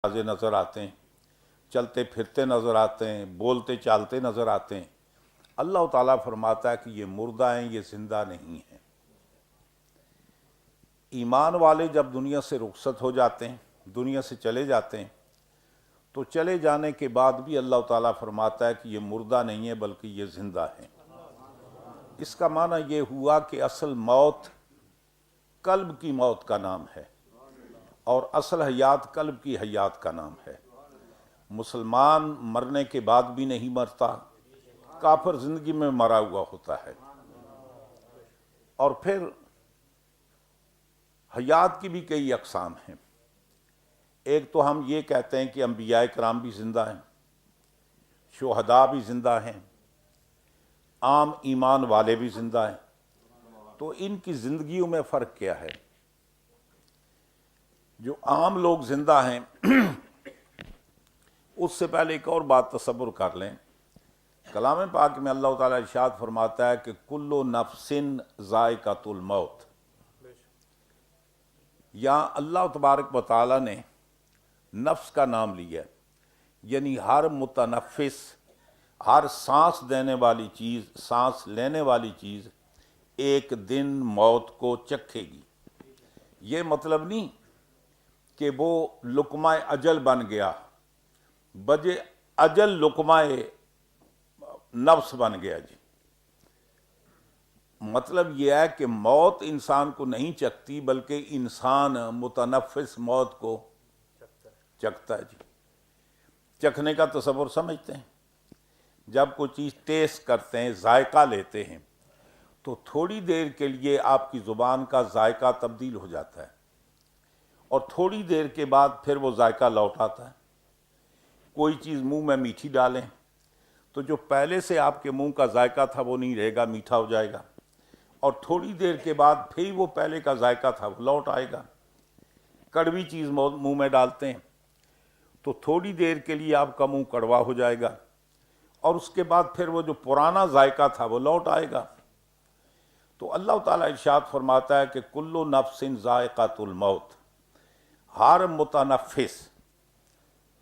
تازے نظر آتے ہیں، چلتے پھرتے نظر آتے ہیں، بولتے چالتے نظر آتے ہیں۔ اللہ تعالیٰ فرماتا ہے کہ یہ مردہ ہیں، یہ زندہ نہیں ہیں۔ ایمان والے جب دنیا سے رخصت ہو جاتے ہیں، دنیا سے چلے جاتے ہیں، تو چلے جانے کے بعد بھی اللہ تعالیٰ فرماتا ہے کہ یہ مردہ نہیں ہے بلکہ یہ زندہ ہیں۔ اس کا معنی یہ ہوا کہ اصل موت قلب کی موت کا نام ہے، اور اصل حیات قلب کی حیات کا نام ہے۔ مسلمان مرنے کے بعد بھی نہیں مرتا، کافر زندگی میں مرا ہوا ہوتا ہے۔ اور پھر حیات کی بھی کئی اقسام ہیں۔ ایک تو ہم یہ کہتے ہیں کہ انبیاء کرام بھی زندہ ہیں، شہداء بھی زندہ ہیں، عام ایمان والے بھی زندہ ہیں۔ تو ان کی زندگیوں میں فرق کیا ہے؟ جو عام لوگ زندہ ہیں اس سے پہلے ایک اور بات تصور کر لیں۔ کلام پاک میں اللہ تعالیٰ ارشاد فرماتا ہے کہ کل نفس ذائقۃ الموت۔ یہاں اللہ تبارک و تعالیٰ نے نفس کا نام لیا، یعنی ہر متنفس، ہر سانس دینے والی چیز، سانس لینے والی چیز ایک دن موت کو چکھے گی۔ یہ مطلب نہیں کہ وہ لقمہ اجل بن گیا، بجے اجل لقمہ نفس بن گیا جی۔ مطلب یہ ہے کہ موت انسان کو نہیں چکھتی، بلکہ انسان متنفس موت کو چکھتا ہے جی۔ چکھنے کا تصور سمجھتے ہیں؟ جب کوئی چیز ٹیسٹ کرتے ہیں، ذائقہ لیتے ہیں، تو تھوڑی دیر کے لیے آپ کی زبان کا ذائقہ تبدیل ہو جاتا ہے، اور تھوڑی دیر کے بعد پھر وہ ذائقہ لوٹ آتا ہے۔ کوئی چیز منہ میں میٹھی ڈالیں تو جو پہلے سے آپ کے منہ کا ذائقہ تھا وہ نہیں رہے گا، میٹھا ہو جائے گا، اور تھوڑی دیر کے بعد پھر وہ پہلے کا ذائقہ تھا وہ لوٹ آئے گا۔ کڑوی چیز منہ میں ڈالتے ہیں تو تھوڑی دیر کے لیے آپ کا منہ کڑوا ہو جائے گا، اور اس کے بعد پھر وہ جو پرانا ذائقہ تھا وہ لوٹ آئے گا۔ تو اللہ تعالیٰ ارشاد فرماتا ہے کہ کل نفس ذائقۃ الموت، ہر متنفس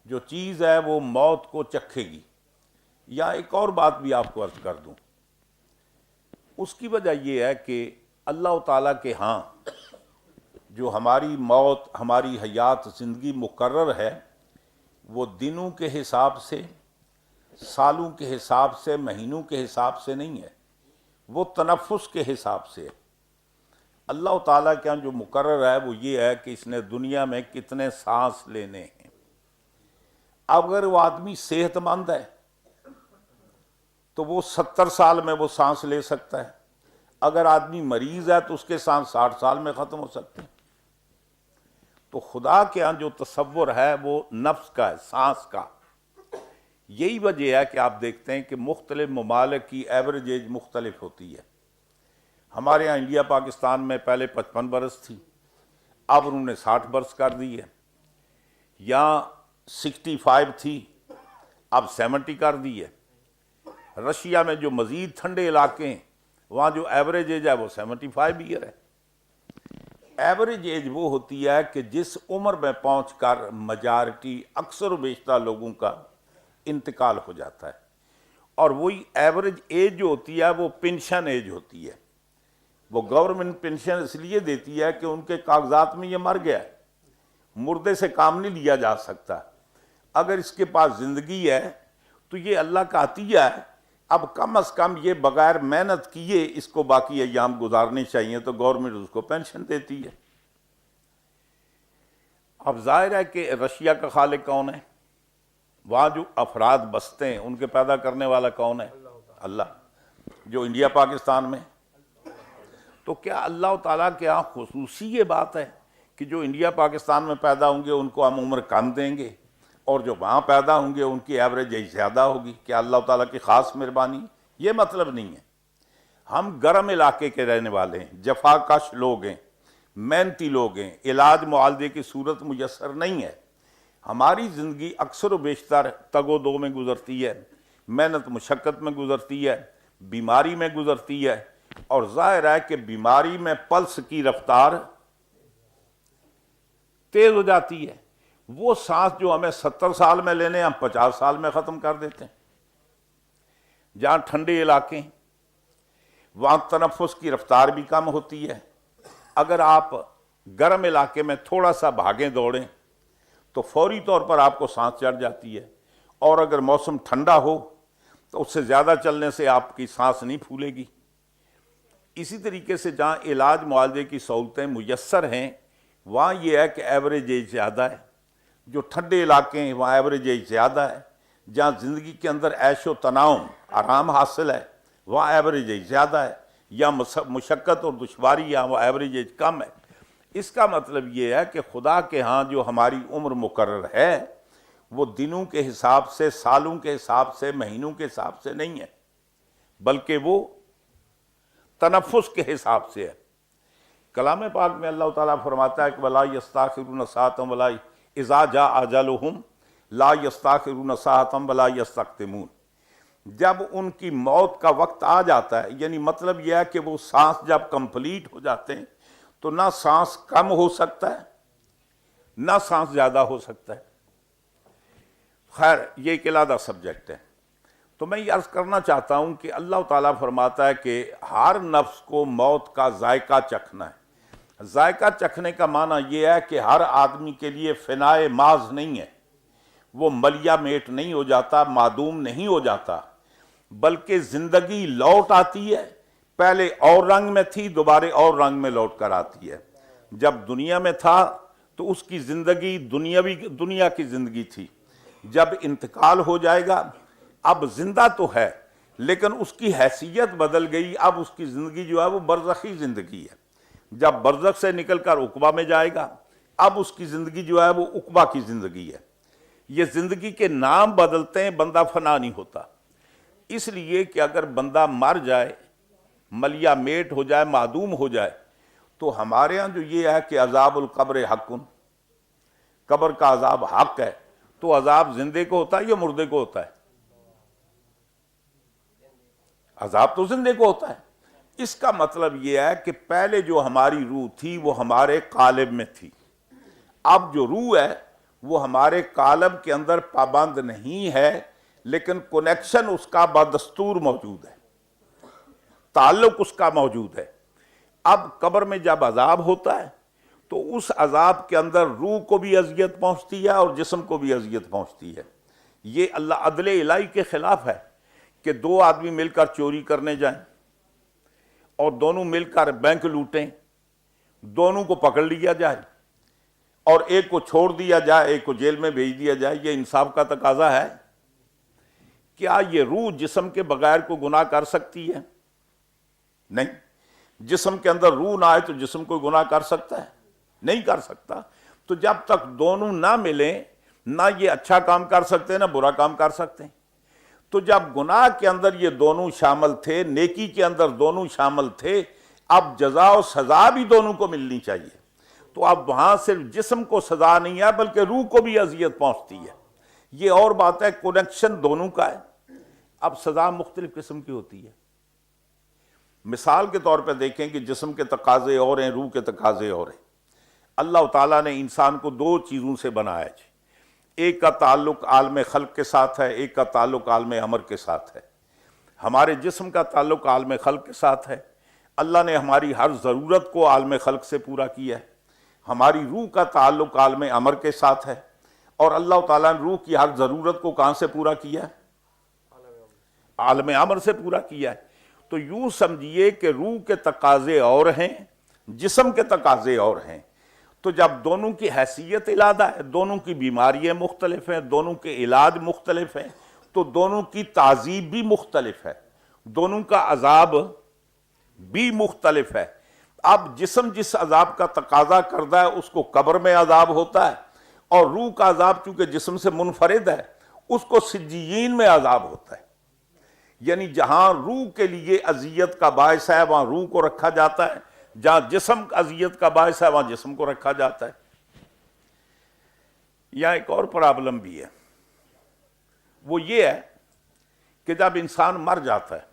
جو چیز ہے وہ موت کو چکھے گی۔ یا ایک اور بات بھی آپ کو عرض کر دوں، اس کی وجہ یہ ہے کہ اللہ تعالیٰ کے ہاں جو ہماری موت، ہماری حیات، زندگی مقرر ہے، وہ دنوں کے حساب سے، سالوں کے حساب سے، مہینوں کے حساب سے نہیں ہے، وہ تنفس کے حساب سے ہے۔ اللہ تعالیٰ کے ہاں جو مقرر ہے وہ یہ ہے کہ اس نے دنیا میں کتنے سانس لینے ہیں۔ اگر وہ آدمی صحت مند ہے تو وہ 70 سال میں وہ سانس لے سکتا ہے، اگر آدمی مریض ہے تو اس کے سانس 60 سال میں ختم ہو سکتے ہیں۔ تو خدا کے ہاں جو تصور ہے وہ نفس کا ہے، سانس کا۔ یہی وجہ ہے کہ آپ دیکھتے ہیں کہ مختلف ممالک کی ایوریج ایج مختلف ہوتی ہے۔ ہمارے ہاں انڈیا پاکستان میں پہلے 55 برس تھی، اب انہوں نے 60 برس کر دی ہے۔ یہاں 65 تھی، اب 70 کر دی ہے۔ رشیا میں جو مزید ٹھنڈے علاقے ہیں وہاں جو ایوریج ایج ہے وہ 75 ایئر ہے۔ ایوریج ایج وہ ہوتی ہے کہ جس عمر میں پہنچ کر میجارٹی، اکثر و بیشتر لوگوں کا انتقال ہو جاتا ہے، اور وہی ایوریج ایج جو ہوتی ہے وہ پنشن ایج ہوتی ہے۔ وہ گورنمنٹ پنشن اس لیے دیتی ہے کہ ان کے کاغذات میں یہ مر گیا ہے، مردے سے کام نہیں لیا جا سکتا۔ اگر اس کے پاس زندگی ہے تو یہ اللہ کا عطیہ ہے، اب کم از کم یہ بغیر محنت کیے اس کو باقی ایام گزارنے چاہیے، تو گورنمنٹ اس کو پینشن دیتی ہے۔ اب ظاہر ہے کہ رشیا کا خالق کون ہے؟ وہاں جو افراد بستے ہیں ان کے پیدا کرنے والا کون ہے؟ اللہ۔ جو انڈیا پاکستان میں، تو کیا اللہ تعالیٰ کے یہاں خصوصی یہ بات ہے کہ جو انڈیا پاکستان میں پیدا ہوں گے ان کو ہم عمر کم دیں گے، اور جو وہاں پیدا ہوں گے ان کی ایوریج ایج زیادہ ہوگی؟ کیا اللہ تعالیٰ کی خاص مہربانی؟ یہ مطلب نہیں ہے۔ ہم گرم علاقے کے رہنے والے ہیں، جفا کش لوگ ہیں، محنتی لوگ ہیں، علاج معالجے کی صورت میسر نہیں ہے۔ ہماری زندگی اکثر و بیشتر تگ و دو میں گزرتی ہے، محنت مشقت میں گزرتی ہے، بیماری میں گزرتی ہے، اور ظاہر ہے کہ بیماری میں پلس کی رفتار تیز ہو جاتی ہے۔ وہ سانس جو ہمیں 70 سال میں لینے ہم 50 سال میں ختم کر دیتے ہیں۔ جہاں ٹھنڈے علاقے ہیں وہاں تنفس کی رفتار بھی کم ہوتی ہے، اگر آپ گرم علاقے میں تھوڑا سا بھاگیں دوڑیں تو فوری طور پر آپ کو سانس چڑھ جاتی ہے، اور اگر موسم ٹھنڈا ہو تو اس سے زیادہ چلنے سے آپ کی سانس نہیں پھولے گی۔ اسی طریقے سے جہاں علاج معالجے کی سہولتیں میسر ہیں وہاں یہ ہے کہ ایوریج ایج زیادہ ہے، جو ٹھنڈے علاقے ہیں وہاں ایوریج ایج زیادہ ہے، جہاں زندگی کے اندر عیش و تناؤم آرام حاصل ہے وہاں ایوریج ایج زیادہ ہے، یا مشقت اور دشواری ہے وہاں ایوریج ایج کم ہے۔ اس کا مطلب یہ ہے کہ خدا کے ہاں جو ہماری عمر مقرر ہے وہ دنوں کے حساب سے، سالوں کے حساب سے، مہینوں کے حساب سے نہیں ہے، بلکہ وہ تنفس کے حساب سے ہے۔ کلام پاک میں اللہ تعالیٰ فرماتا ہے کہ وَلَا يَسْتَأْخِرُونَ سَاعَةً وَلَا إِذَا جَاءَ أَجَلُهُمْ لَا يَسْتَأْخِرُونَ سَاعَةً وَلَا يَسْتَقْدِمُونَ۔ جب ان کی موت کا وقت آ جاتا ہے، یعنی مطلب یہ ہے کہ وہ سانس جب کمپلیٹ ہو جاتے ہیں تو نہ سانس کم ہو سکتا ہے نہ سانس زیادہ ہو سکتا ہے۔ خیر یہ ایک علیحدہ سبجیکٹ ہے۔ تو میں یہ عرض کرنا چاہتا ہوں کہ اللہ تعالیٰ فرماتا ہے کہ ہر نفس کو موت کا ذائقہ چکھنا ہے۔ ذائقہ چکھنے کا معنی یہ ہے کہ ہر آدمی کے لیے فنائے ماض نہیں ہے، وہ ملیا میٹ نہیں ہو جاتا، معدوم نہیں ہو جاتا، بلکہ زندگی لوٹ آتی ہے، پہلے اور رنگ میں تھی دوبارہ اور رنگ میں لوٹ کر آتی ہے۔ جب دنیا میں تھا تو اس کی زندگی دنیا کی زندگی تھی، جب انتقال ہو جائے گا اب زندہ تو ہے لیکن اس کی حیثیت بدل گئی، اب اس کی زندگی جو ہے وہ برزخی زندگی ہے۔ جب برزخ سے نکل کر عقبہ میں جائے گا اب اس کی زندگی جو ہے وہ عقبہ کی زندگی ہے۔ یہ زندگی کے نام بدلتے ہیں، بندہ فنا نہیں ہوتا۔ اس لیے کہ اگر بندہ مر جائے، ملیا میٹ ہو جائے، معدوم ہو جائے، تو ہمارے ہاں جو یہ ہے کہ عذاب القبر حق، قبر کا عذاب حق ہے، تو عذاب زندے کو ہوتا ہے یا مردے کو ہوتا ہے؟ عذاب تو زندے کو ہوتا ہے۔ اس کا مطلب یہ ہے کہ پہلے جو ہماری روح تھی وہ ہمارے قالب میں تھی، اب جو روح ہے وہ ہمارے قالب کے اندر پابند نہیں ہے، لیکن کنیکشن اس کا بدستور موجود ہے، تعلق اس کا موجود ہے۔ اب قبر میں جب عذاب ہوتا ہے تو اس عذاب کے اندر روح کو بھی اذیت پہنچتی ہے اور جسم کو بھی اذیت پہنچتی ہے۔ یہ اللہ عدل الہی کے خلاف ہے کہ دو آدمی مل کر چوری کرنے جائیں اور دونوں مل کر بینک لوٹیں، دونوں کو پکڑ لیا جائے اور ایک کو چھوڑ دیا جائے، ایک کو جیل میں بھیج دیا جائے۔ یہ انصاف کا تقاضا ہے؟ کیا یہ روح جسم کے بغیر کو گناہ کر سکتی ہے؟ نہیں۔ جسم کے اندر روح نہ آئے تو جسم کوئی گناہ کر سکتا ہے؟ نہیں کر سکتا۔ تو جب تک دونوں نہ ملیں نہ یہ اچھا کام کر سکتے نہ برا کام کر سکتے۔ تو جب گناہ کے اندر یہ دونوں شامل تھے، نیکی کے اندر دونوں شامل تھے، اب جزا و سزا بھی دونوں کو ملنی چاہیے۔ تو اب وہاں صرف جسم کو سزا نہیں ہے بلکہ روح کو بھی اذیت پہنچتی ہے۔ یہ اور بات ہے، کنیکشن دونوں کا ہے۔ اب سزا مختلف قسم کی ہوتی ہے۔ مثال کے طور پہ دیکھیں کہ جسم کے تقاضے اور ہیں، روح کے تقاضے اور ہیں۔ اللہ تعالیٰ نے انسان کو دو چیزوں سے بنایا ہے، ایک کا تعلق عالم خلق کے ساتھ ہے، ایک کا تعلق عالم امر کے ساتھ ہے۔ ہمارے جسم کا تعلق عالم خلق کے ساتھ ہے، اللہ نے ہماری ہر ضرورت کو عالم خلق سے پورا کیا ہے۔ ہماری روح کا تعلق عالم امر کے ساتھ ہے، اور اللہ تعالیٰ نے روح کی ہر ضرورت کو کہاں سے پورا کیا ہے؟ عالم امر سے پورا کیا ہے۔ تو یوں سمجھیے کہ روح کے تقاضے اور ہیں، جسم کے تقاضے اور ہیں۔ تو جب دونوں کی حیثیت علیحدہ ہے، دونوں کی بیماریاں مختلف ہیں، دونوں کے علاج مختلف ہیں، تو دونوں کی تعذیب بھی مختلف ہے، دونوں کا عذاب بھی مختلف ہے۔ اب جسم جس عذاب کا تقاضا کرتا ہے اس کو قبر میں عذاب ہوتا ہے، اور روح کا عذاب چونکہ جسم سے منفرد ہے اس کو سجین میں عذاب ہوتا ہے۔ یعنی جہاں روح کے لیے اذیت کا باعث ہے وہاں روح کو رکھا جاتا ہے، جہاں جسم اذیت کا باعث ہے وہاں جسم کو رکھا جاتا ہے۔ یہاں ایک اور پرابلم بھی ہے، وہ یہ ہے کہ جب انسان مر جاتا ہے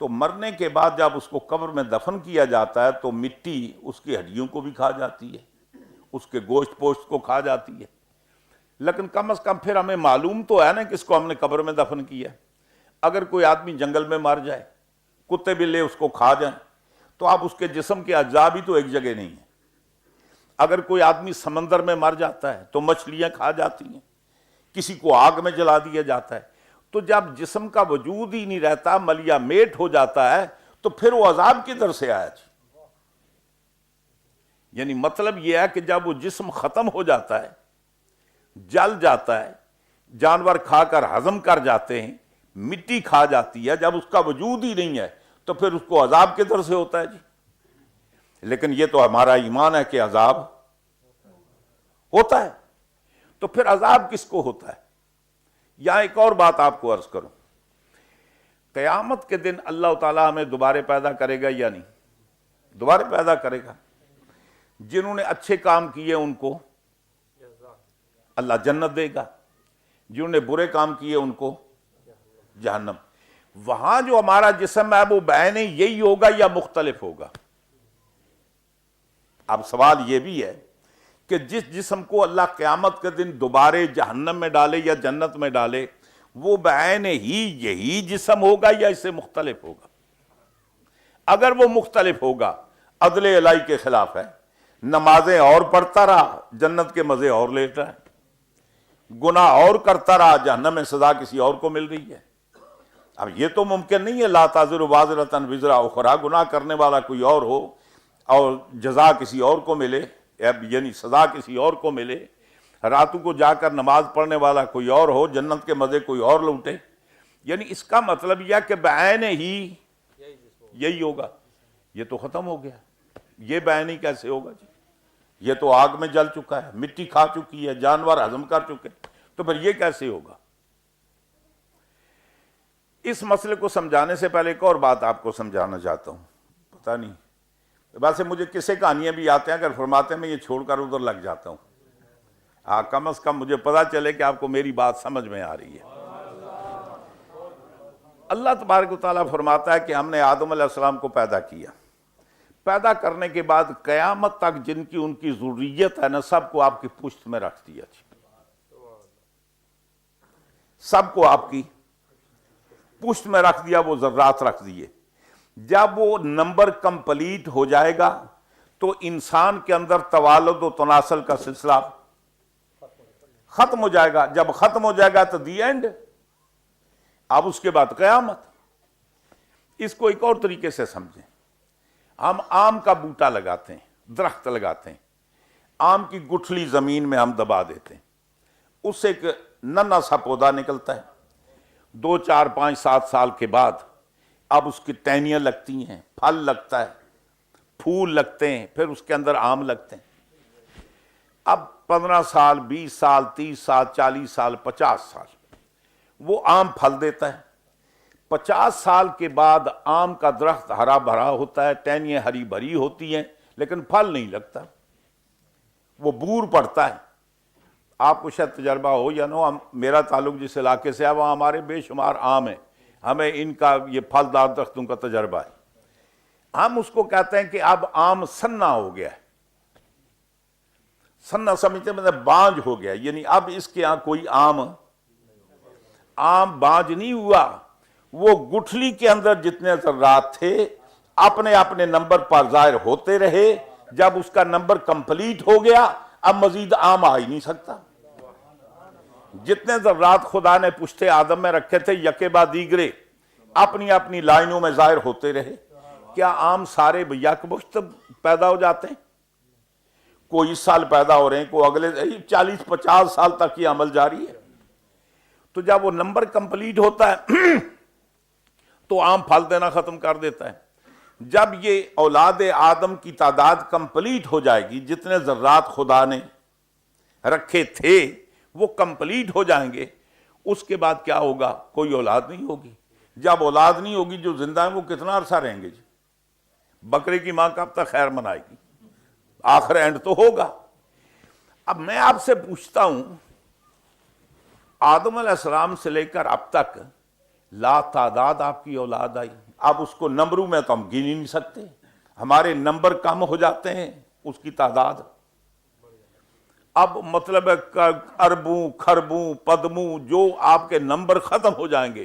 تو مرنے کے بعد جب اس کو قبر میں دفن کیا جاتا ہے تو مٹی اس کی ہڈیوں کو بھی کھا جاتی ہے، اس کے گوشت پوشت کو کھا جاتی ہے، لیکن کم از کم پھر ہمیں معلوم تو ہے نا کہ اس کو ہم نے قبر میں دفن کیا ہے۔ اگر کوئی آدمی جنگل میں مر جائے، کتے بلے اس کو کھا جائیں، تو آپ اس کے جسم کے اجزاء بھی تو ایک جگہ نہیں ہیں۔ اگر کوئی آدمی سمندر میں مر جاتا ہے تو مچھلیاں کھا جاتی ہیں، کسی کو آگ میں جلا دیا جاتا ہے۔ تو جب جسم کا وجود ہی نہیں رہتا، ملیا میٹ ہو جاتا ہے، تو پھر وہ عذاب کدھر سے آیا جی؟ یعنی مطلب یہ ہے کہ جب وہ جسم ختم ہو جاتا ہے، جل جاتا ہے، جانور کھا کر ہضم کر جاتے ہیں، مٹی کھا جاتی ہے، جب اس کا وجود ہی نہیں ہے تو پھر اس کو عذاب کدھر سے ہوتا ہے جی؟ لیکن یہ تو ہمارا ایمان ہے کہ عذاب ہوتا ہے، تو پھر عذاب کس کو ہوتا ہے؟ یہاں ایک اور بات آپ کو عرض کروں، قیامت کے دن اللہ تعالیٰ ہمیں دوبارہ پیدا کرے گا یا نہیں؟ دوبارہ پیدا کرے گا۔ جنہوں نے اچھے کام کیے ان کو اللہ جنت دے گا، جنہوں نے برے کام کیے ان کو جہنم۔ وہاں جو ہمارا جسم ہے وہ بعین یہی ہوگا یا مختلف ہوگا؟ اب سوال یہ بھی ہے کہ جس جسم کو اللہ قیامت کے دن دوبارہ جہنم میں ڈالے یا جنت میں ڈالے، وہ بعین ہی یہی جسم ہوگا یا اس سے مختلف ہوگا؟ اگر وہ مختلف ہوگا، عدل الہی کے خلاف ہے، نمازیں اور پڑھتا رہا، جنت کے مزے اور لیٹ رہا ہے، گناہ اور کرتا رہا، جہنم میں سزا کسی اور کو مل رہی ہے۔ اب یہ تو ممکن نہیں ہے لا تزر وازرۃ وزر اخری، گناہ کرنے والا کوئی اور ہو اور جزا کسی اور کو ملے، یعنی سزا کسی اور کو ملے، راتوں کو جا کر نماز پڑھنے والا کوئی اور ہو، جنت کے مزے کوئی اور لوٹے۔ یعنی اس کا مطلب یہ کہ بعین ہی یہی ہوگا۔ یہ تو ختم ہو گیا، یہ بعین ہی کیسے ہوگا جی؟ یہ تو آگ میں جل چکا ہے، مٹی کھا چکی ہے، جانور ہضم کر چکے، تو پھر یہ کیسے ہوگا؟ اس مسئلے کو سمجھانے سے پہلے ایک اور بات آپ کو سمجھانا چاہتا ہوں۔ پتہ نہیں ویسے مجھے کسے کہانیاں بھی آتے ہیں، اگر فرماتے ہیں میں یہ چھوڑ کر ادھر لگ جاتا ہوں۔ کم از کم مجھے پتا چلے کہ آپ کو میری بات سمجھ میں آ رہی ہے۔ اللہ تبارک و تعالیٰ فرماتا ہے کہ ہم نے آدم علیہ السلام کو پیدا کیا، پیدا کرنے کے بعد قیامت تک جن کی ان کی ذریت ہے نا، سب کو آپ کی پشت میں رکھ دیا جی، سب کو آپ کی پشت میں رکھ دیا، وہ ذرات رکھ دیے۔ جب وہ نمبر کمپلیٹ ہو جائے گا تو انسان کے اندر توالد و تناسل کا سلسلہ ختم ہو جائے گا۔ جب ختم ہو جائے گا تو دی اینڈ، اب اس کے بعد قیامت۔ اس کو ایک اور طریقے سے سمجھیں، ہم آم کا بوٹا لگاتے ہیں، درخت لگاتے ہیں، آم کی گٹھلی زمین میں ہم دبا دیتے ہیں، اس سے ایک ننھا سا پودا نکلتا ہے۔ 2 4 5 7 سال کے بعد اب اس کی ٹہنیاں لگتی ہیں، پھل لگتا ہے، پھول لگتے ہیں، پھر اس کے اندر آم لگتے ہیں۔ اب 15 سال 20 سال 30 سال 40 سال 50 سال وہ آم پھل دیتا ہے۔ 50 سال کے بعد آم کا درخت ہرا بھرا ہوتا ہے، ٹہنیاں ہری بھری ہوتی ہیں، لیکن پھل نہیں لگتا، وہ بور پڑتا ہے۔ آپ کو شاید تجربہ ہو یا نہ ہو، میرا تعلق جس علاقے سے ہے وہاں ہمارے بے شمار آم ہیں، ہمیں ان کا یہ پھلدار درختوں کا تجربہ ہے۔ ہم اس کو کہتے ہیں کہ اب آم سنا ہو گیا ہے، سنا سمجھتے مطلب بانج ہو گیا، یعنی اب اس کے یہاں کوئی آم بانج نہیں ہوا، وہ گٹھلی کے اندر جتنے ذرات تھے اپنے اپنے نمبر پر ظاہر ہوتے رہے۔ جب اس کا نمبر کمپلیٹ ہو گیا اب مزید آم آ ہی نہیں سکتا۔ جتنے ذرات خدا نے پشت آدم میں رکھے تھے یکے بعد دیگرے اپنی اپنی لائنوں میں ظاہر ہوتے رہے۔ کیا آم سارے یکمشت پیدا ہو جاتے ہیں؟ کوئی اس سال پیدا ہو رہے ہیں، کوئی اگلے 40 50 سال تک یہ عمل جاری ہے۔ تو جب وہ نمبر کمپلیٹ ہوتا ہے تو آم پھل دینا ختم کر دیتا ہے۔ جب یہ اولاد آدم کی تعداد کمپلیٹ ہو جائے گی، جتنے ذرات خدا نے رکھے تھے وہ کمپلیٹ ہو جائیں گے، اس کے بعد کیا ہوگا؟ کوئی اولاد نہیں ہوگی۔ جب اولاد نہیں ہوگی، جو زندہ ہیں وہ کتنا عرصہ رہیں گے جی؟ بکرے کی ماں کب تک خیر منائے گی؟ آخر اینڈ تو ہوگا۔ اب میں آپ سے پوچھتا ہوں، آدم علیہ السلام سے لے کر اب تک لا تعداد آپ کی اولاد آئی، اب اس کو نمبروں میں تو ہم گن ہی نہیں سکتے، ہمارے نمبر کم ہو جاتے ہیں، اس کی تعداد اب مطلب ہے اربوں کھربوں پدموں جو آپ کے نمبر ختم ہو جائیں گے،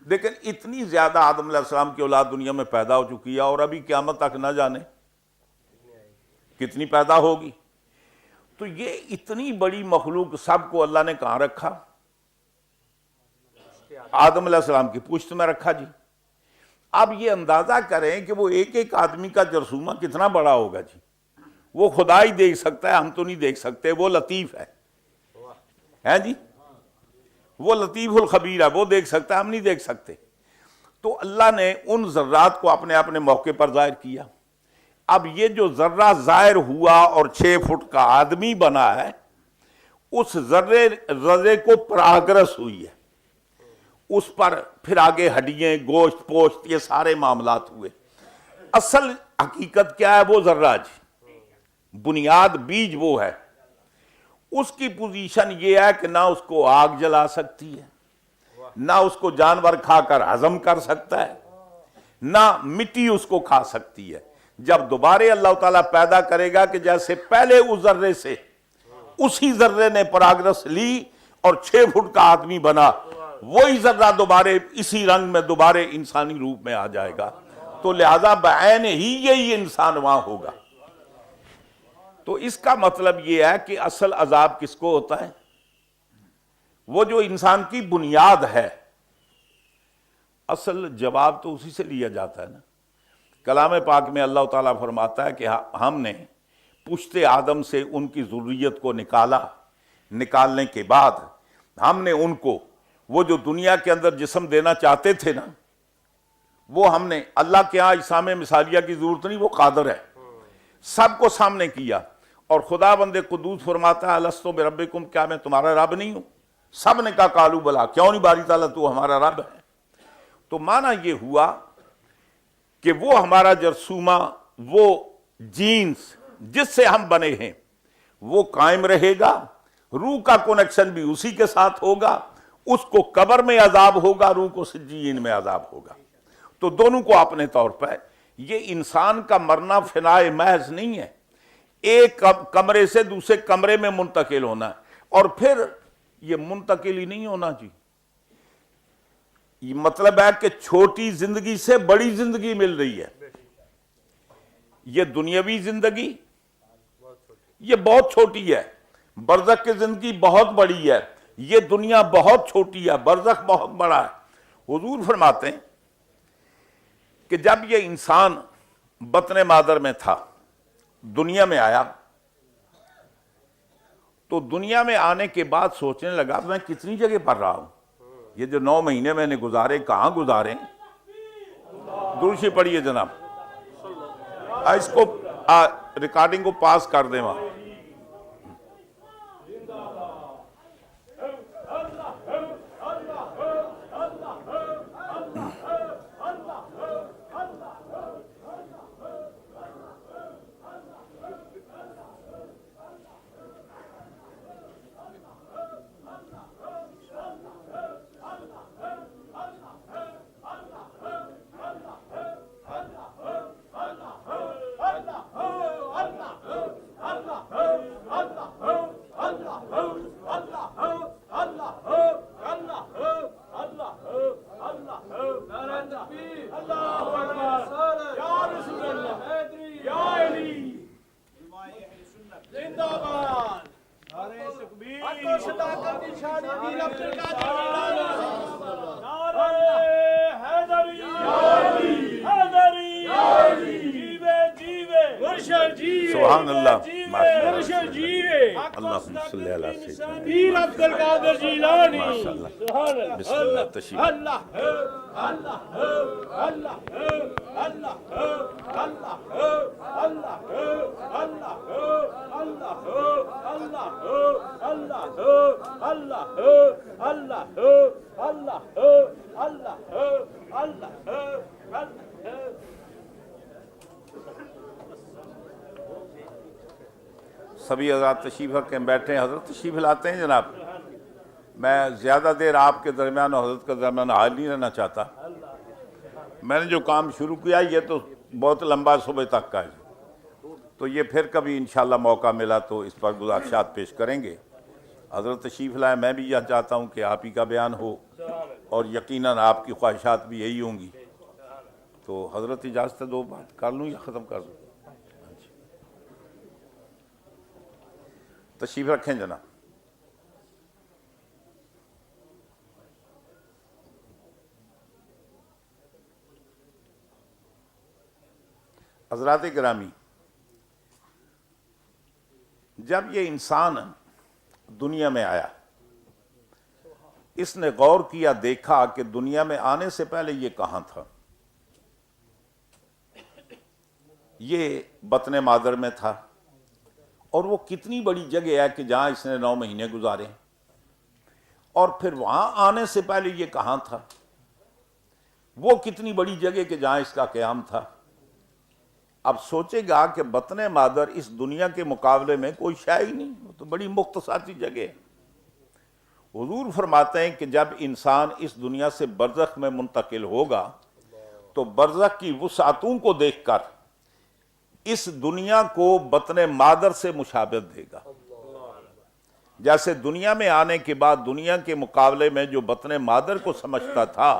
لیکن اتنی زیادہ آدم علیہ السلام کی اولاد دنیا میں پیدا ہو چکی ہے، اور ابھی قیامت تک نہ جانے کتنی پیدا ہوگی۔ تو یہ اتنی بڑی مخلوق سب کو اللہ نے کہاں رکھا؟ آدم علیہ السلام کی پشت میں رکھا جی۔ اب یہ اندازہ کریں کہ وہ ایک ایک آدمی کا جرثومہ کتنا بڑا ہوگا جی۔ وہ خدا ہی دیکھ سکتا ہے، ہم تو نہیں دیکھ سکتے، وہ لطیف ہے جی، وہ لطیف الخبیر ہے، وہ دیکھ سکتا ہے، ہم نہیں دیکھ سکتے۔ تو اللہ نے ان ذرات کو اپنے اپنے موقع پر ظاہر کیا۔ اب یہ جو ذرہ ظاہر ہوا اور 6 فٹ کا آدمی بنا ہے، اس ذرے کو پراگرس ہوئی ہے، اس پر پھر آگے ہڈیاں گوشت پوشت یہ سارے معاملات ہوئے۔ اصل حقیقت کیا ہے؟ وہ ذرہ جی، بنیاد بیج وہ ہے۔ اس کی پوزیشن یہ ہے کہ نہ اس کو آگ جلا سکتی ہے، نہ اس کو جانور کھا کر ہضم کر سکتا ہے، نہ مٹی اس کو کھا سکتی ہے۔ جب دوبارہ اللہ تعالیٰ پیدا کرے گا کہ جیسے پہلے اس ذرے سے اسی ذرے نے پراگرس لی اور 6 فٹ کا آدمی بنا، وہی ذرہ دوبارہ اسی رنگ میں دوبارہ انسانی روپ میں آ جائے گا، تو لہذا بعین ہی یہی انسان وہاں ہوگا۔ تو اس کا مطلب یہ ہے کہ اصل عذاب کس کو ہوتا ہے؟ وہ جو انسان کی بنیاد ہے۔ اصل جواب تو اسی سے لیا جاتا ہے نا۔ کلام پاک میں اللہ تعالیٰ فرماتا ہے کہ ہم نے پشت آدم سے ان کی ذریت کو نکالنے کے بعد ہم نے ان کو وہ جو دنیا کے اندر جسم دینا چاہتے تھے نا، وہ ہم نے اللہ کے ہاں اجسام مثالیہ کی ضرورت نہیں، وہ قادر ہے، سب کو سامنے کیا۔ اور خدا بند قدوس فرماتا ہے الستو بربکم، کیا میں تمہارا رب نہیں ہوں؟ سب نے کہا قالوا بلا، کیوں نہیں باری تعالیٰ تو ہمارا رب ہے۔ تو معنی یہ ہوا کہ وہ ہمارا جرثومہ، وہ جینز جس سے ہم بنے ہیں وہ قائم رہے گا، روح کا کنیکشن بھی اسی کے ساتھ ہوگا، اس کو قبر میں عذاب ہوگا، روح کو سجین میں عذاب ہوگا۔ تو دونوں کو اپنے طور پر، یہ انسان کا مرنا فنائے محض نہیں ہے، ایک کمرے سے دوسرے کمرے میں منتقل ہونا ہے، اور پھر یہ منتقل ہی نہیں ہونا جی، یہ مطلب ہے کہ چھوٹی زندگی سے بڑی زندگی مل رہی ہے۔ یہ دنیاوی زندگی یہ بہت چھوٹی ہے، برزخ کی زندگی بہت بڑی ہے، یہ دنیا بہت چھوٹی ہے، برزخ بہت بڑا ہے۔ حضور فرماتے ہیں کہ جب یہ انسان بطن مادر میں تھا، دنیا میں آیا، تو دنیا میں آنے کے بعد سوچنے لگا میں کتنی جگہ پڑھ رہا ہوں، یہ جو 9 مہینے میں نے گزارے کہاں گزارے؟ درشی پڑھیے جناب، اس کو ریکارڈنگ کو پاس کر دیں وہاں۔ سبحان اللہ، اللہم صلی علی سیدنا پیر عبد القادر جیلانی، ماشاءاللہ، بسم اللہ، تشریف۔ اللہ اللہ اللہ اللہ اللہ اللہ اللہ اللہ اللہ اللہ اللہ اللہ اللہ سبھی حضرات تشریف رکھیں، بیٹھیں، حضرت تشریف لاتے ہیں جناب۔ میں زیادہ دیر آپ کے درمیان اور حضرت کے درمیان حال نہیں رہنا چاہتا۔ میں نے جو کام شروع کیا یہ تو بہت لمبا صبح تک کا ہے، تو تو یہ پھر کبھی انشاءاللہ موقع ملا تو اس پر گزارشات پیش کریں گے۔ حضرت تشریف لائے، میں بھی یہ چاہتا ہوں کہ آپ ہی کا بیان ہو اور یقیناً آپ کی خواہشات بھی یہی ہوں گی۔ تو حضرت اجازت ہے 2 بات کر لوں یا ختم کر دوں؟ تشریف رکھیں جناب۔ حضرات گرامی، جب یہ انسان دنیا میں آیا، اس نے غور کیا، دیکھا کہ دنیا میں آنے سے پہلے یہ کہاں تھا۔ یہ بطن مادر میں تھا، اور وہ کتنی بڑی جگہ ہے کہ جہاں اس نے 9 مہینے گزارے، اور پھر وہاں آنے سے پہلے یہ کہاں تھا، وہ کتنی بڑی جگہ کہ جہاں اس کا قیام تھا۔ اب سوچے گا کہ بطن مادر اس دنیا کے مقابلے میں کوئی شے ہی نہیں، وہ تو بڑی مختصاتی جگہ ہے۔ حضور فرماتے ہیں کہ جب انسان اس دنیا سے برزخ میں منتقل ہوگا تو برزخ کی وسعتوں کو دیکھ کر اس دنیا کو بطن مادر سے مشابہت دے گا۔ جیسے دنیا میں آنے کے بعد دنیا کے مقابلے میں جو بطن مادر کو سمجھتا تھا،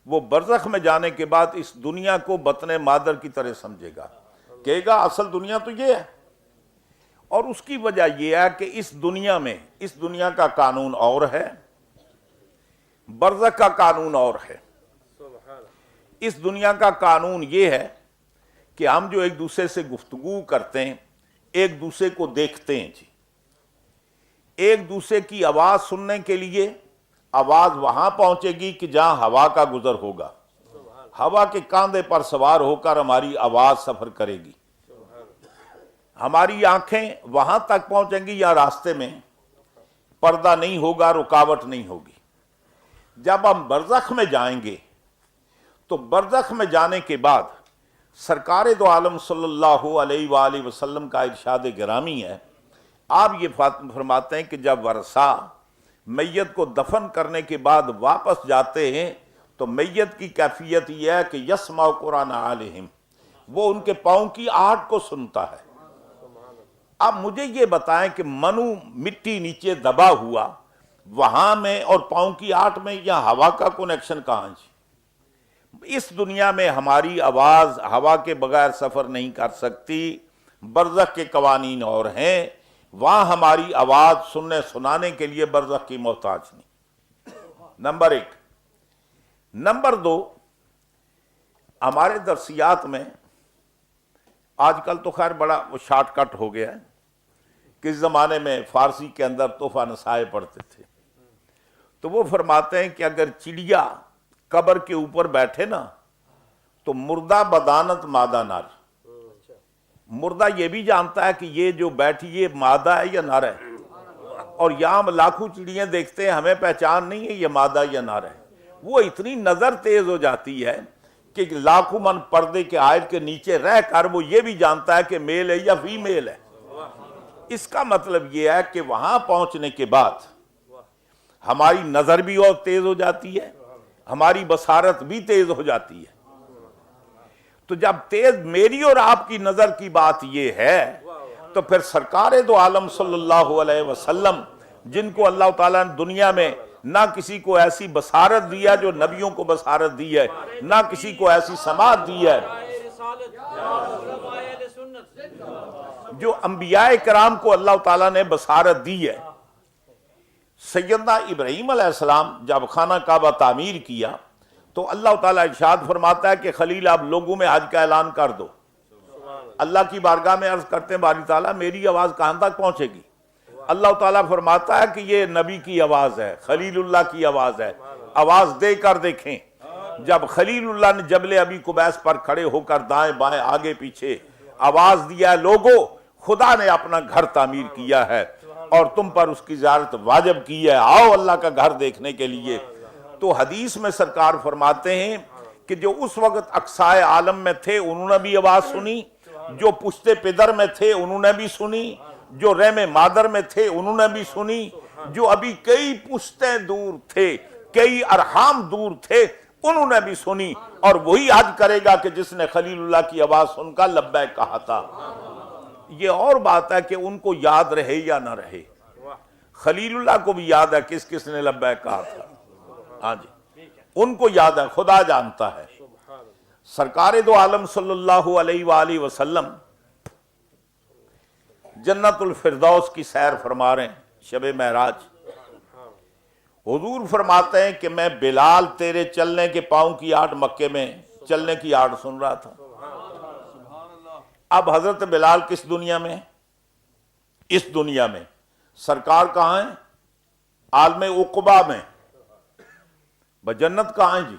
وہ برزخ میں جانے کے بعد اس دنیا کو بطن مادر کی طرح سمجھے گا، کہے گا اصل دنیا تو یہ ہے۔ اور اس کی وجہ یہ ہے کہ اس دنیا کا قانون اور ہے، برزخ کا قانون اور ہے۔ اس دنیا کا قانون یہ ہے کہ ہم جو ایک دوسرے سے گفتگو کرتے ہیں، ایک دوسرے کو دیکھتے ہیں، ایک دوسرے کی آواز سننے کے لیے آواز وہاں پہنچے گی کہ جہاں ہوا کا گزر ہوگا، ہوا کے کاندھے پر سوار ہو کر ہماری آواز سفر کرے گی۔ ہماری آنکھیں وہاں تک پہنچیں گی یا راستے میں پردہ نہیں ہوگا، رکاوٹ نہیں ہوگی۔ جب ہم برزخ میں جائیں گے تو برزخ میں جانے کے بعد سرکار دو عالم صلی اللہ علیہ وآلہ وسلم کا ارشاد گرامی ہے، آپ یہ فرماتے ہیں کہ جب ورثہ میت کو دفن کرنے کے بعد واپس جاتے ہیں تو میت کی کیفیت یہ ہے کہ یسمع قرآن علیہم، وہ ان کے پاؤں کی آہٹ کو سنتا ہے۔ اب مجھے یہ بتائیں کہ منو مٹی نیچے دبا ہوا وہاں میں اور پاؤں کی آہٹ میں یا ہوا کا کنیکشن کہاں جی؟ اس دنیا میں ہماری آواز ہوا کے بغیر سفر نہیں کر سکتی، برزخ کے قوانین اور ہیں، وہاں ہماری آواز سننے سنانے کے لیے برزخ کی محتاج نہیں۔ نمبر 1۔ نمبر 2، ہمارے درسیات میں آج کل تو خیر بڑا وہ شارٹ کٹ ہو گیا ہے، کس زمانے میں فارسی کے اندر تحفہ نسائے پڑھتے تھے، تو وہ فرماتے ہیں کہ اگر چڑیا قبر کے اوپر بیٹھے نا تو مردہ بدانت مادہ نر، مردہ یہ بھی جانتا ہے کہ یہ جو بیٹھی یہ مادہ ہے یا نر ہے، اور یہاں ہم لاکھوں چڑیاں دیکھتے ہیں، ہمیں پہچان نہیں ہے یہ مادہ یا نر ہے۔ وہ اتنی نظر تیز ہو جاتی ہے کہ لاکھوں من پردے کے عائد کے نیچے رہ کر وہ یہ بھی جانتا ہے کہ میل ہے یا فیمیل ہے۔ اس کا مطلب یہ ہے کہ وہاں پہنچنے کے بعد ہماری نظر بھی اور تیز ہو جاتی ہے، ہماری بصارت بھی تیز ہو جاتی ہے۔ تو جب تیز میری اور آپ کی نظر کی بات یہ ہے تو پھر سرکار دو عالم صلی اللہ علیہ وسلم، جن کو اللہ تعالیٰ نے دنیا میں نہ کسی کو ایسی بصارت دی ہے جو نبیوں کو بصارت دی ہے، نہ کسی کو ایسی سماعت دی ہے جو انبیاء کرام کو اللہ تعالیٰ نے بصارت دی ہے۔ سیدنا ابراہیم علیہ السلام جب خانہ کعبہ تعمیر کیا تو اللہ تعالیٰ ارشاد فرماتا ہے کہ خلیل آپ لوگوں میں حج کا اعلان کر دو۔ اللہ کی بارگاہ میں عرض کرتے ہیں باری تعالیٰ میری آواز کہاں تک پہنچے گی؟ اللہ تعالیٰ فرماتا ہے کہ یہ نبی کی آواز ہے، خلیل اللہ کی آواز ہے، آواز دے کر دیکھیں۔ جب خلیل اللہ نے جبل ابی قبیس پر کھڑے ہو کر دائیں بائیں آگے پیچھے آواز دیا ہے، لوگو خدا نے اپنا گھر تعمیر کیا ہے اور تم پر اس کی زیارت واجب کی ہے، آؤ اللہ کا گھر دیکھنے کے لیے۔ تو حدیث میں سرکار فرماتے ہیں کہ جو اس وقت اقصائے عالم میں تھے انہوں نے بھی آواز سنی، جو پشتے پدر میں تھے انہوں نے بھی سنی، جو رحم مادر میں تھے انہوں نے بھی سنی، جو ابھی کئی پشتیں دور تھے، کئی ارحام دور تھے، انہوں نے بھی سنی، اور وہی حج کرے گا کہ جس نے خلیل اللہ کی آواز سن کر لبیک کہا تھا۔ یہ اور بات ہے کہ ان کو یاد رہے یا نہ رہے. خلیل اللہ کو بھی یاد ہے کس کس نے لبیک کہا تھا. ہاں جی ان کو یاد ہے, خدا جانتا ہے. سرکار دو عالم صلی اللہ علیہ وآلہ وسلم جنت الفردوس کی سیر فرما رہے ہیں شب معراج. حضور فرماتے ہیں کہ میں بلال تیرے چلنے کے پاؤں کی آڑ مکے میں چلنے کی آڑ سن رہا تھا. اب حضرت بلال کس دنیا میں؟ اس دنیا میں. سرکار کہاں ہیں؟ عالم عقبہ میں. جنت کہاں ہے جی؟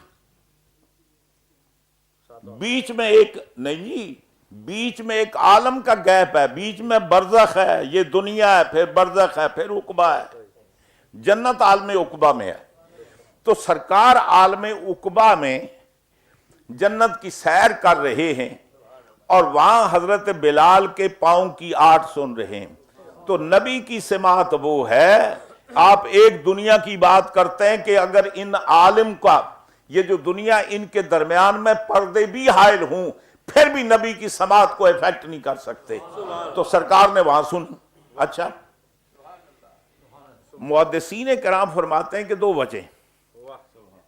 بیچ میں ایک نہیں جی, بیچ میں ایک عالم کا گیپ ہے, بیچ میں برزخ ہے. یہ دنیا ہے, پھر برزخ ہے, پھر عقبہ ہے. جنت عالم عقبہ میں ہے. تو سرکار عالم عقبہ میں جنت کی سیر کر رہے ہیں اور وہاں حضرت بلال کے پاؤں کی آٹ سن رہے ہیں. تو نبی کی سماعت وہ ہے, آپ ایک دنیا کی بات کرتے ہیں کہ اگر ان عالم کا یہ جو دنیا ان کے درمیان میں پردے بھی حائل ہوں پھر بھی نبی کی سماعت کو افیکٹ نہیں کر سکتے. تو سرکار نے وہاں سن. اچھا, محدثین کرام فرماتے ہیں کہ دو وجہ.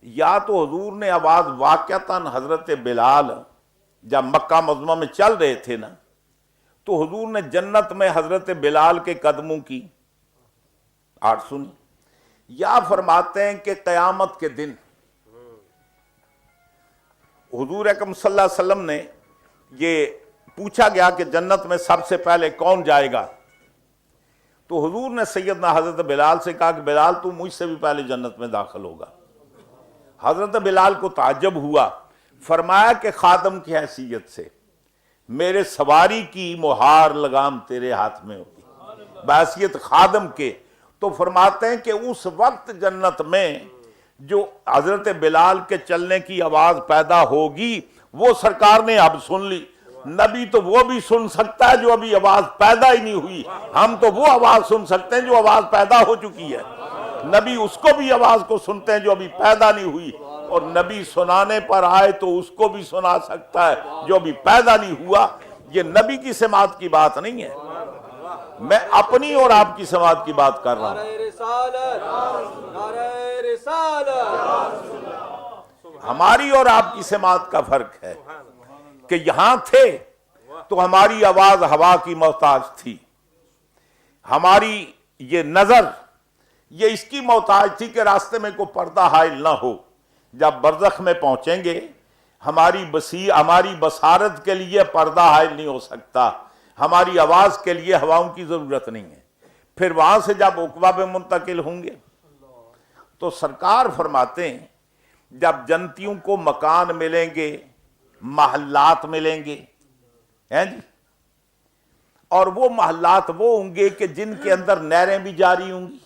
یا تو حضور نے آواز واقعتاً حضرت بلال جب مکہ معظمہ میں چل رہے تھے نا, تو حضور نے جنت میں حضرت بلال کے قدموں کی آٹ سنی. یا فرماتے ہیں کہ قیامت کے دن حضور اکرم صلی اللہ علیہ وسلم نے یہ پوچھا گیا کہ جنت میں سب سے پہلے کون جائے گا, تو حضور نے سیدنا حضرت بلال سے کہا کہ بلال تو مجھ سے بھی پہلے جنت میں داخل ہوگا. حضرت بلال کو تعجب ہوا, فرمایا کہ خادم کی حیثیت سے میرے سواری کی مہار لگام تیرے ہاتھ میں ہوگی, بحیثیت خادم کے. تو فرماتے ہیں کہ اس وقت جنت میں جو حضرت بلال کے چلنے کی آواز پیدا ہوگی وہ سرکار نے اب سن لی. نبی تو وہ بھی سن سکتا ہے جو ابھی آواز پیدا ہی نہیں ہوئی, ہم تو وہ آواز سن سکتے ہیں جو آواز پیدا ہو چکی ہے. نبی اس کو بھی آواز کو سنتے ہیں جو ابھی پیدا نہیں ہوئی, اور نبی سنانے پر آئے تو اس کو بھی سنا سکتا ہے جو ابھی پیدا نہیں ہوا. یہ نبی کی سماعت کی بات نہیں ہے, میں اپنی اور آپ کی سماعت کی بات کر رہا ہوں. ہماری اور آپ کی سماعت کا فرق ہے کہ یہاں تھے تو ہماری آواز ہوا کی محتاج تھی, ہماری یہ نظر یہ اس کی محتاج تھی کہ راستے میں کوئی پردہ حائل نہ ہو. جب برزخ میں پہنچیں گے ہماری بصارت کے لیے پردہ حائل نہیں ہو سکتا, ہماری آواز کے لیے ہواؤں کی ضرورت نہیں ہے. پھر وہاں سے جب عقبہ میں منتقل ہوں گے تو سرکار فرماتے ہیں جب جنتیوں کو مکان ملیں گے, محلات ملیں گے ہیں جی, اور وہ محلات وہ ہوں گے کہ جن کے اندر نہریں بھی جاری ہوں گی,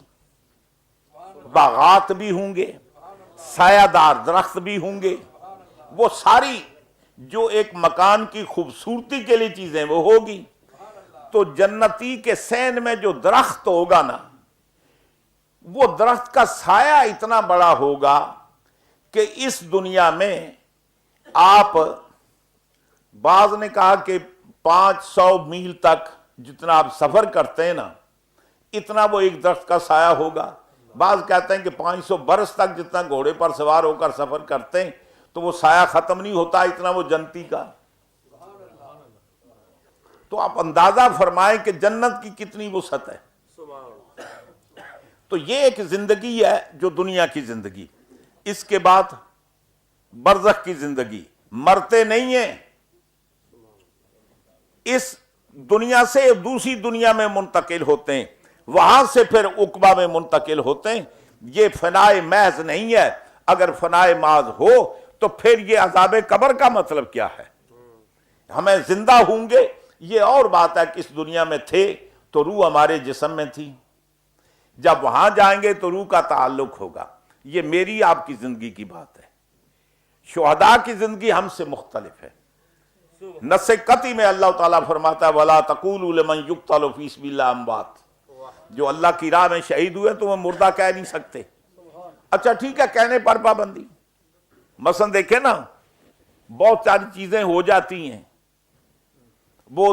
باغات بھی ہوں گے, سایہ دار درخت بھی ہوں گے. وہ ساری جو ایک مکان کی خوبصورتی کے لیے چیزیں وہ ہوگی. تو جنتی کے سین میں جو درخت ہوگا نا, وہ درخت کا سایہ اتنا بڑا ہوگا کہ اس دنیا میں آپ, بعض نے کہا کہ 500 میل تک جتنا آپ سفر کرتے ہیں نا اتنا وہ ایک درخت کا سایہ ہوگا. بعض کہتے ہیں کہ 500 برس تک جتنا گھوڑے پر سوار ہو کر سفر کرتے ہیں تو وہ سایہ ختم نہیں ہوتا اتنا وہ جنتی کا. تو آپ اندازہ فرمائیں کہ جنت کی کتنی وسعت ہے. تو یہ ایک زندگی ہے جو دنیا کی زندگی. اس کے بعد برزخ کی زندگی, مرتے نہیں ہیں, اس دنیا سے دوسری دنیا میں منتقل ہوتے ہیں, وہاں سے پھر عقبہ میں منتقل ہوتے ہیں. یہ فنائے محض نہیں ہے. اگر فنائے محض ہو تو پھر یہ عذاب قبر کا مطلب کیا ہے؟ ہمیں زندہ ہوں گے یہ اور بات ہے کہ اس دنیا میں تھے تو روح ہمارے جسم میں تھی, جب وہاں جائیں گے تو روح کا تعلق ہوگا. یہ میری آپ کی زندگی کی بات ہے. شہداء کی زندگی ہم سے مختلف ہے. نص قطعی میں اللہ تعالیٰ فرماتا ہے وَلَا تَقُولُوا لِمَنْ يُقْتَلُ فِي سَبِيلِ اللَّهِ اموات, جو اللہ کی راہ میں شہید ہوئے تو وہ مردہ کہہ نہیں سکتے. اچھا ٹھیک ہے, کہنے پر پابندی. مثلا دیکھیں نا, بہت ساری چیزیں ہو جاتی ہیں, وہ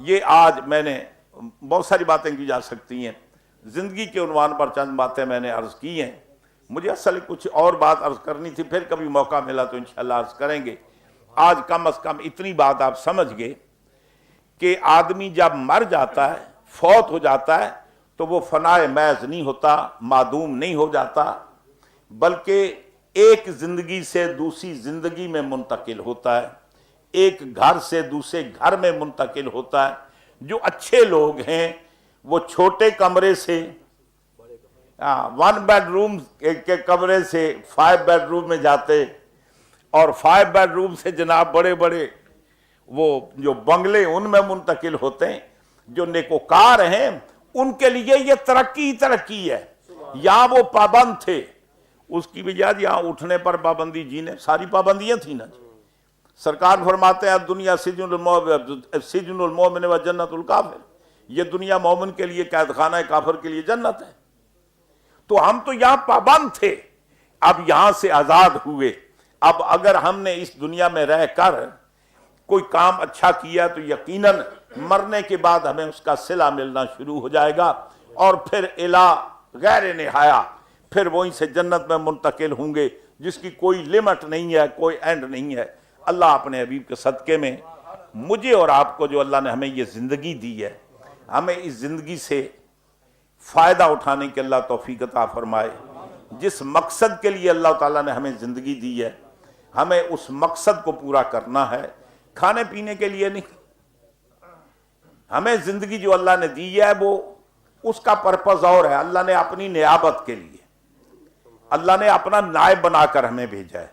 یہ آج میں نے بہت ساری باتیں کی جا سکتی ہیں، زندگی کے عنوان پر چند باتیں میں نے عرض کی ہیں. مجھے اصل کچھ اور بات عرض کرنی تھی، پھر کبھی موقع ملا تو انشاءاللہ عرض کریں گے. آج کم از کم اتنی بات آپ سمجھ گئے کہ آدمی جب مر جاتا ہے، فوت ہو جاتا ہے، تو وہ فنائے محض نہیں ہوتا، معدوم نہیں ہو جاتا، بلکہ ایک زندگی سے دوسری زندگی میں منتقل ہوتا ہے، ایک گھر سے دوسرے گھر میں منتقل ہوتا ہے. جو اچھے لوگ ہیں وہ چھوٹے کمرے سے 1 بیڈ روم کے کمرے سے 5 بیڈ روم میں جاتے، اور 5 بیڈ روم سے جناب بڑے بڑے وہ جو بنگلے ان میں منتقل ہوتے ہیں. جو نیکوکار ہیں ان کے لیے یہ ترقی ہے. یہاں وہ پابند تھے، اس کی بجائے یہاں اٹھنے پر پابندی، جینے ساری پابندیاں تھیں نا. سرکار فرماتے ہیں دنیا سجن المومن و جنت الکافر، یہ دنیا مومن کے لیے قید خانہ ہے، کافر کے لیے جنت ہے. تو ہم تو یہاں پابند تھے، اب یہاں سے آزاد ہوئے. اب اگر ہم نے اس دنیا میں رہ کر کوئی کام اچھا کیا تو یقیناً مرنے کے بعد ہمیں اس کا صلہ ملنا شروع ہو جائے گا، اور پھر الی غیر نہایہ پھر وہیں سے جنت میں منتقل ہوں گے، جس کی کوئی لمٹ نہیں ہے، کوئی اینڈ نہیں ہے. اللہ اپنے حبیب کے صدقے میں مجھے اور آپ کو، جو اللہ نے ہمیں یہ زندگی دی ہے، ہمیں اس زندگی سے فائدہ اٹھانے کے اللہ توفیق عطا فرمائے. جس مقصد کے لیے اللہ تعالیٰ نے ہمیں زندگی دی ہے، ہمیں اس مقصد کو پورا کرنا ہے، کھانے پینے کے لیے نہیں. ہمیں زندگی جو اللہ نے دی ہے وہ اس کا پرپز اور ہے. اللہ نے اپنی نیابت کے لیے، اللہ نے اپنا نائب بنا کر ہمیں بھیجا ہے.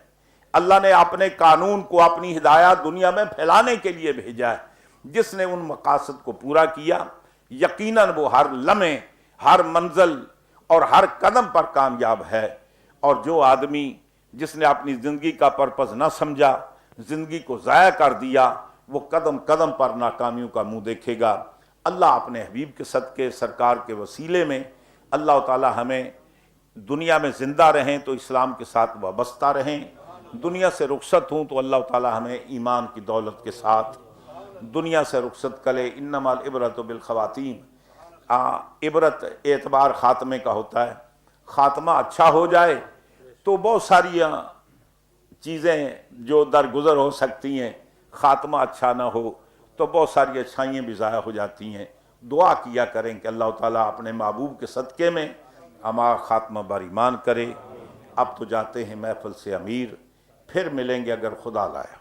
اللہ نے اپنے قانون کو، اپنی ہدایات دنیا میں پھیلانے کے لیے بھیجا ہے. جس نے ان مقاصد کو پورا کیا یقیناً وہ ہر لمحے، ہر منزل اور ہر قدم پر کامیاب ہے. اور جو آدمی جس نے اپنی زندگی کا پرپز نہ سمجھا، زندگی کو ضائع کر دیا، وہ قدم قدم پر ناکامیوں کا منہ دیکھے گا. اللہ اپنے حبیب کے صدقے، سرکار کے وسیلے میں اللہ تعالی ہمیں دنیا میں زندہ رہیں تو اسلام کے ساتھ وابستہ رہیں، دنیا سے رخصت ہوں تو اللہ تعالی ہمیں ایمان کی دولت کے ساتھ دنیا سے رخصت کرے. انما العبرۃ بالخواتیم، عبرت اعتبار خاتمے کا ہوتا ہے. خاتمہ اچھا ہو جائے تو بہت ساری چیزیں جو درگزر ہو سکتی ہیں، خاتمہ اچھا نہ ہو تو بہت ساری اچھائیاں بھی ضائع ہو جاتی ہیں. دعا کیا کریں کہ اللہ تعالیٰ اپنے محبوب کے صدقے میں ہمارا خاتمہ بر ایمان کرے. اب تو جاتے ہیں محفل سے امیر، پھر ملیں گے اگر خدا لایا.